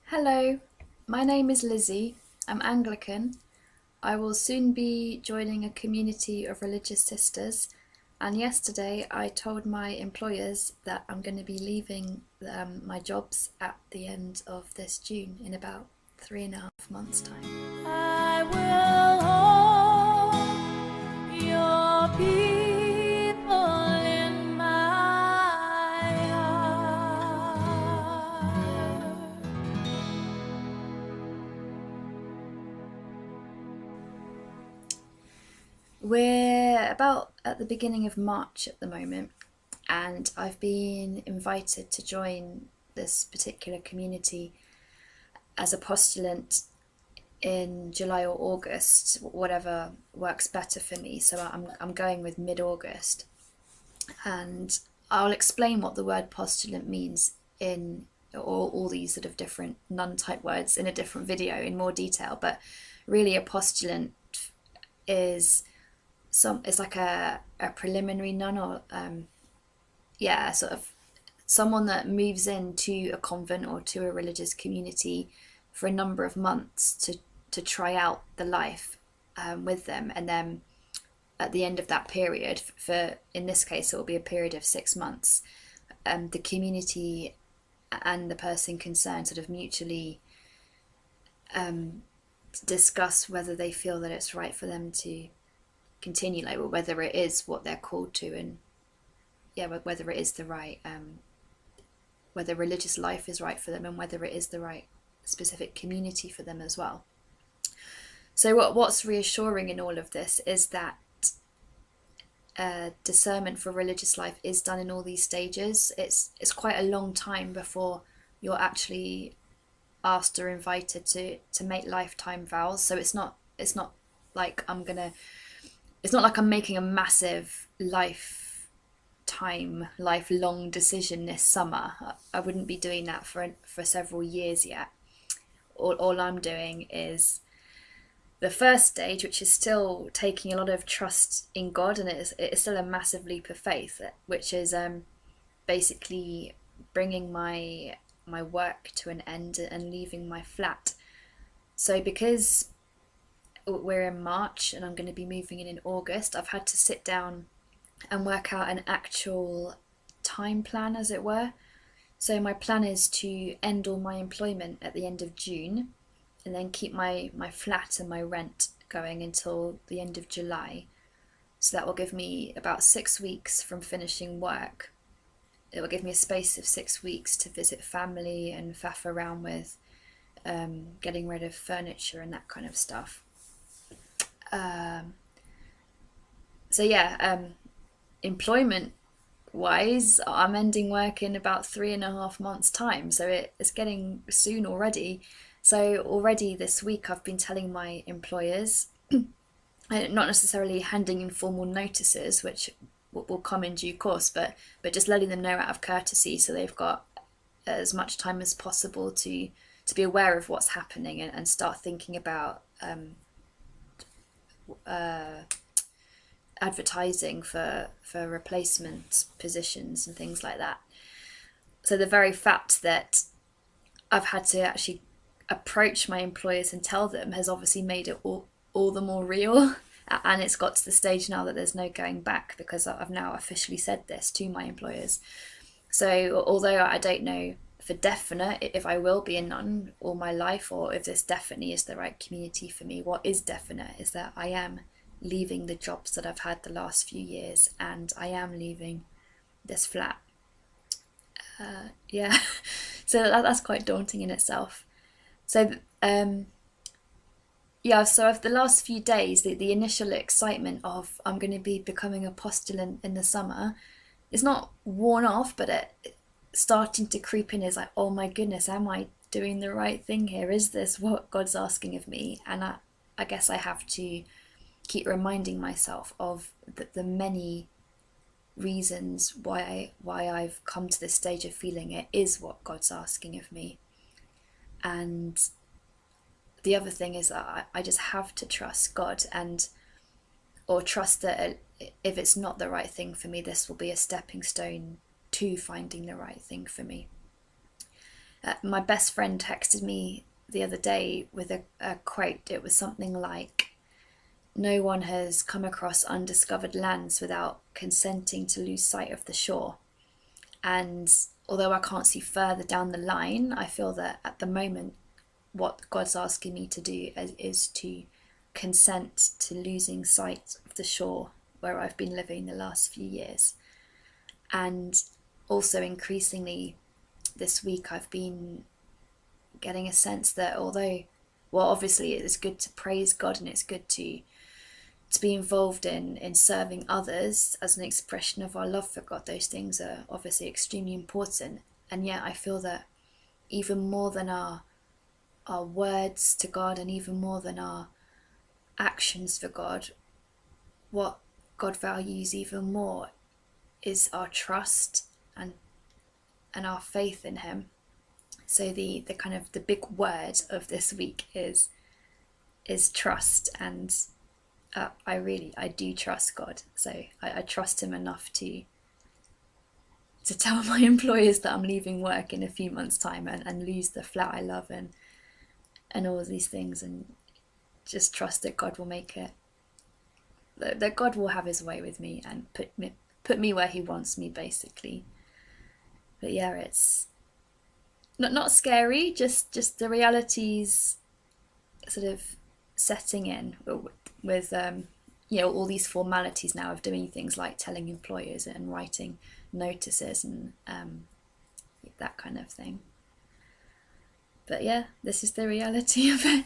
Hello, my name is Lizzie. I'm Anglican. I will soon be joining a community of religious sisters, and yesterday I told my employers that I'm going to be leaving my jobs at the end of this June in about 3.5 months' time. I will hold your people in my heart. We're about at the beginning of March at the moment, and I've been invited to join this particular community as a postulant in July or August, whatever works better for me. So I'm going with mid-August, and I'll explain what the word postulant means in all these sort of different nun type words in a different video in more detail. But really, a postulant is it's like a preliminary nun, or sort of someone that moves into a convent or to a religious community for a number of months to try out the life with them, and then at the end of that period, for in this case it will be a period of 6 months, the community and the person concerned sort of mutually discuss whether they feel that it's right for them to continue, like whether it is what they're called to, and whether it is the right whether religious life is right for them, and whether it is the right specific community for them as well. So what's reassuring in all of this is that discernment for religious life is done in all these stages. It's quite a long time before you're actually asked or invited to make lifetime vows. So it's not like it's not like I'm making a massive lifelong decision this summer. I wouldn't be doing that for several years yet. All I'm doing is the first stage, which is still taking a lot of trust in God, and it is still a massive leap of faith, which is basically bringing my work to an end and leaving my flat. So because we're in March and I'm going to be moving in August, I've had to sit down and work out an actual time plan, as it were. So my plan is to end all my employment at the end of June, and then keep my flat and my rent going until the end of July. So that will give me about 6 weeks from finishing work. It will give me a space of 6 weeks to visit family and faff around with getting rid of furniture and that kind of stuff. Employment wise, I'm ending work in about 3.5 months' time, so it's getting soon already. So already this week I've been telling my employers, not necessarily handing in formal notices, which will come in due course, but just letting them know out of courtesy, so they've got as much time as possible to be aware of what's happening, and start thinking about advertising for replacement positions and things like that. So the very fact that I've had to actually approach my employers and tell them has obviously made it all the more real. And it's got to the stage now that there's no going back, because I've now officially said this to my employers. So although I don't know for definite if I will be a nun all my life, or if this definitely is the right community for me, what is definite is that I am leaving the jobs that I've had the last few years, and I am leaving this flat. Yeah, so that's quite daunting in itself. So so of the last few days, the initial excitement of I'm going to be becoming a postulant in the summer is not worn off, but it starting to creep in, is like, oh my goodness, am I doing the right thing here? Is this what God's asking of me? And I guess I have to keep reminding myself of the many reasons why I've come to this stage of feeling it is what God's asking of me. And the other thing is that I just have to trust God, or trust that if it's not the right thing for me, this will be a stepping stone to finding the right thing for me. My best friend texted me the other day with a quote. It was something like, "No one has come across undiscovered lands without consenting to lose sight of the shore." And although I can't see further down the line, I feel that at the moment, what God's asking me to do is to consent to losing sight of the shore where I've been living the last few years. And also increasingly this week, I've been getting a sense that although, well, obviously it's good to praise God and it's good to be involved in serving others as an expression of our love for God. Those things are obviously extremely important. And yet I feel that even more than our words to God, and even more than our actions for God, what God values even more is our trust and our faith in him. So the kind of the big word of this week is trust. And I do trust God. So I trust him enough to tell my employers that I'm leaving work in a few months' time and lose the flat I love and all of these things, and just trust that God will make it, that God will have his way with me and put me where he wants me, basically. But yeah, it's not scary, just the realities sort of setting in with all these formalities now of doing things like telling employers and writing notices and that kind of thing. But yeah, this is the reality of it.